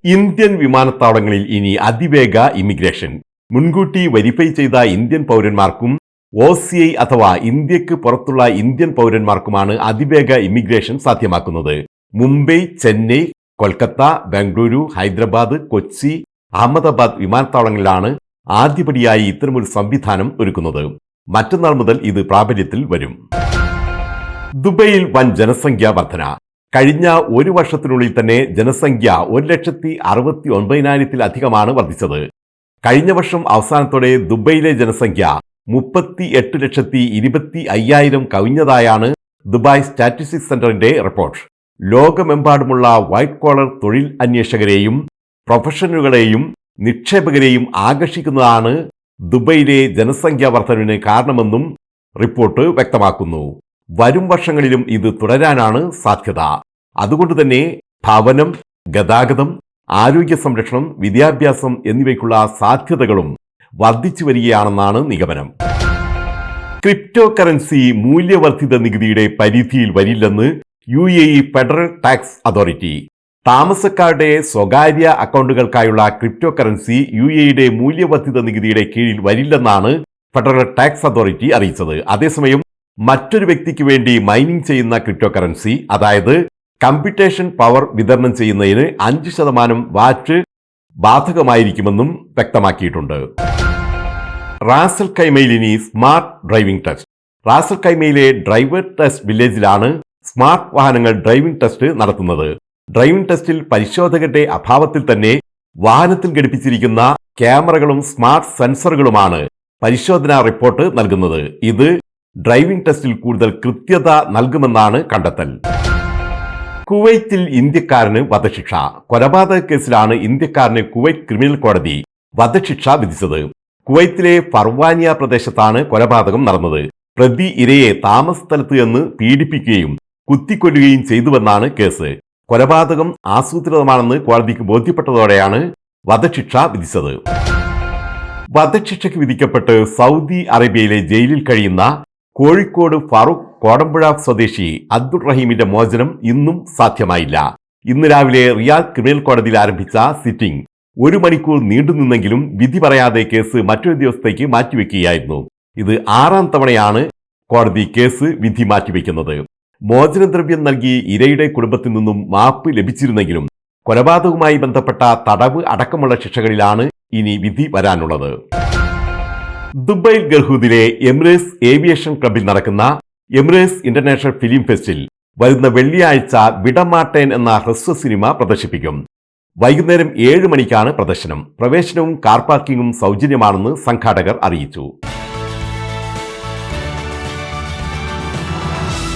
Indian വിമാനത്താവളങ്ങളിൽ ഇനി അതിവേഗ ഇമിഗ്രേഷൻ. മുൻകൂട്ടി വെരിഫൈ ചെയ്ത ഇന്ത്യൻ പൗരന്മാർക്കും OCI അഥവാ ഇന്ത്യക്ക് പുറത്തുള്ള ഇന്ത്യൻ പൗരന്മാർക്കുമാണ് അതിവേഗ ഇമിഗ്രേഷൻ സാധ്യമാക്കുന്നത്. മുംബൈ, ചെന്നൈ, കൊൽക്കത്ത, ബംഗളൂരു, ഹൈദരാബാദ്, കൊച്ചി, അഹമ്മദാബാദ് വിമാനത്താവളങ്ങളിലാണ് ആദ്യപടിയായി ഇത്തരമൊരു സംവിധാനം ഒരുക്കുന്നത്. മറ്റന്നാൾ മുതൽ ഇത് പ്രാബല്യത്തിൽ വരും. ദുബൈയിൽ വൻ ജനസംഖ്യാ വർധന. കഴിഞ്ഞ ഒരു വർഷത്തിനുള്ളിൽ തന്നെ ജനസംഖ്യ 1,69,000-ത്തിലധികമാണ് വർദ്ധിച്ചത്. കഴിഞ്ഞ വർഷം അവസാനത്തോടെ ദുബൈയിലെ ജനസംഖ്യ 38,25,000 കവിഞ്ഞതായാണ് ദുബായ് സ്റ്റാറ്റിസ്റ്റിക്സ് സെന്ററിന്റെ റിപ്പോർട്ട്. ലോകമെമ്പാടുമുള്ള വൈറ്റ് കോളർ തൊഴിൽ അന്വേഷകരെയും പ്രൊഫഷണലുകളെയും നിക്ഷേപകരെയും ആകർഷിക്കുന്നതാണ് ദുബൈയിലെ ജനസംഖ്യാ വർധനവിന് കാരണമെന്നും റിപ്പോർട്ട് വ്യക്തമാക്കുന്നു. വരും വർഷങ്ങളിലും ഇത് തുടരാനാണ് സാധ്യത. അതുകൊണ്ട് തന്നെ ഭവനം, ഗതാഗതം, ആരോഗ്യ സംരക്ഷണം, വിദ്യാഭ്യാസം എന്നിവയ്ക്കുള്ള സാധ്യതകളും വർദ്ധിച്ചു വരികയാണെന്നാണ് നിഗമനം. ക്രിപ്റ്റോ കറൻസി മൂല്യവർദ്ധിത നികുതിയുടെ പരിധിയിൽ വരില്ലെന്ന് UAE ഫെഡറൽ ടാക്സ് അതോറിറ്റി. താമസക്കാരുടെ സ്വകാര്യ അക്കൗണ്ടുകൾക്കായുള്ള ക്രിപ്റ്റോ കറൻസി UAEയുടെ മൂല്യവർദ്ധിത നികുതിയുടെ കീഴിൽ വരില്ലെന്നാണ് ഫെഡറൽ ടാക്സ് അതോറിറ്റി അറിയിച്ചത്. അതേസമയം മറ്റൊരു വ്യക്തിക്ക് വേണ്ടി മൈനിങ് ചെയ്യുന്ന ക്രിപ്റ്റോ കറൻസി, അതായത് കമ്പ്യൂട്ടേഷൻ പവർ വിതരണം ചെയ്യുന്നതിന് 5% വാറ്റ് ബാധകമായിരിക്കുമെന്നും വ്യക്തമാക്കിയിട്ടുണ്ട്. റാസൽ ഖൈമയിൽ ഇനി സ്മാർട്ട് ഡ്രൈവിംഗ് ടെസ്റ്റ്. റാസൽ ഖൈമയിലെ ഡ്രൈവർ ടെസ്റ്റ് വില്ലേജിലാണ് സ്മാർട്ട് വാഹനങ്ങൾ ഡ്രൈവിംഗ് ടെസ്റ്റ് നടത്തുന്നത്. ഡ്രൈവിംഗ് ടെസ്റ്റിൽ പരിശോധകരുടെ അഭാവത്തിൽ തന്നെ വാഹനത്തിൽ ഘടിപ്പിച്ചിരിക്കുന്ന ക്യാമറകളും സ്മാർട്ട് സെൻസറുകളുമാണ് പരിശോധനാ റിപ്പോർട്ട് നൽകുന്നത്. ഇത് ഡ്രൈവിംഗ് ടെസ്റ്റിൽ കൂടുതൽ കൃത്യത നൽകുമെന്നാണ് കണ്ടെത്തൽ. കുവൈത്തിൽ ഇന്ത്യക്കാരന് വധശിക്ഷ. കൊലപാതക കേസിലാണ് ഇന്ത്യക്കാരന് കുവൈറ്റ് ക്രിമിനൽ കോടതി വധശിക്ഷ വിധിച്ചത്. കുവൈത്തിലെ ഫർവാനിയ പ്രദേശത്താണ് കൊലപാതകം നടന്നത്. പ്രതി ഇരയെ താമസ സ്ഥലത്ത് നിന്ന് പീഡിപ്പിക്കുകയും കുത്തിക്കൊല്ലുകയും ചെയ്തുവെന്നാണ് കേസ്. കൊലപാതകം ആസൂത്രിതമാണെന്ന് കോടതിക്ക് ബോധ്യപ്പെട്ടതോടെയാണ് വധശിക്ഷ വിധിച്ചത്. വധശിക്ഷയ്ക്ക് വിധിക്കപ്പെട്ട് സൗദി അറേബ്യയിലെ ജയിലിൽ കഴിയുന്ന കോഴിക്കോട് ഫാറൂഖ് കോടമ്പുഴ സ്വദേശി അബ്ദുൾ റഹീമിന്റെ മോചനം ഇന്നും സാധ്യമായില്ല. ഇന്ന് രാവിലെ റിയാദ് ക്രിമിനൽ കോടതിയിൽ ആരംഭിച്ച സിറ്റിംഗ് 1 മണിക്കൂർ നീണ്ടുനിന്നെങ്കിലും വിധി പറയാതെ കേസ് മറ്റൊരു ദിവസത്തേക്ക് മാറ്റിവെക്കുകയായിരുന്നു. ഇത് 6ാം തവണയാണ് കോടതി കേസ് വിധി മാറ്റിവെക്കുന്നത്. മോചനദ്രവ്യം നൽകി ഇരയുടെ കുടുംബത്തിൽ നിന്നും മാപ്പ് ലഭിച്ചിരുന്നെങ്കിലും കൊലപാതകവുമായി ബന്ധപ്പെട്ട തടവ് അടക്കമുള്ള ശിക്ഷകളിലാണ് ഇനി വിധി വരാനുള്ളത്. ദുബായ് ഗർഹൂദിലെ എമിറേറ്റ്സ് ഏവിയേഷൻ ക്ലബിൽ നടക്കുന്ന എമിറേറ്റ്സ് ഇന്റർനാഷണൽ ഫിലിം ഫെസ്റ്റിൽ വരുന്ന വെള്ളിയാഴ്ച വിടമാട്ടേൻ എന്ന ഹ്രസ്വ സിനിമ പ്രദർശിപ്പിക്കും. വൈകുന്നേരം 7 മണിക്കാണ് പ്രദർശനം. പ്രവേശനവും കാർ പാർക്കിംഗും സൗജന്യമാണെന്ന് സംഘാടകർ അറിയിച്ചു.